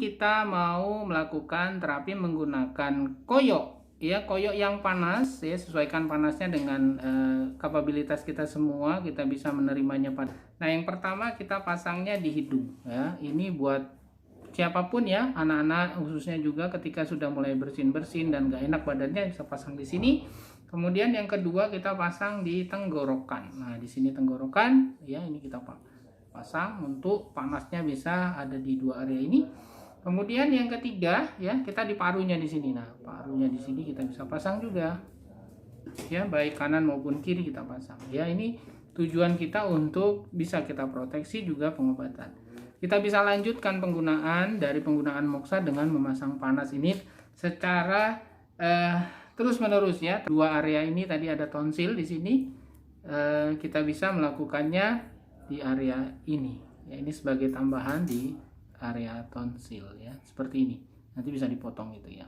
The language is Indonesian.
kita mau melakukan terapi menggunakan koyo, ya, koyo yang panas, ya, sesuaikan panasnya dengan kapabilitas kita semua, kita bisa menerimanya pada. Nah, yang pertama kita pasangnya di hidung, ya. Ini buat siapapun ya, anak-anak khususnya juga ketika sudah mulai bersin-bersin dan gak enak badannya bisa pasang di sini. Kemudian yang kedua kita pasang di tenggorokan. Nah, di sini tenggorokan, ya, ini kita pasang untuk panasnya bisa ada di dua area ini. Kemudian yang ketiga, ya, kita di parunya di sini. Nah, parunya di sini kita bisa pasang juga, ya, baik kanan maupun kiri kita pasang. Ya, ini tujuan kita untuk bisa kita proteksi juga pengobatan. Kita bisa lanjutkan penggunaan dari penggunaan Moxa dengan memasang panas ini secara terus menerus, ya. Dua area ini tadi ada tonsil di sini, kita bisa melakukannya di area ini, ya, ini sebagai tambahan di area tonsil, ya, seperti ini. Nanti bisa dipotong itu, ya.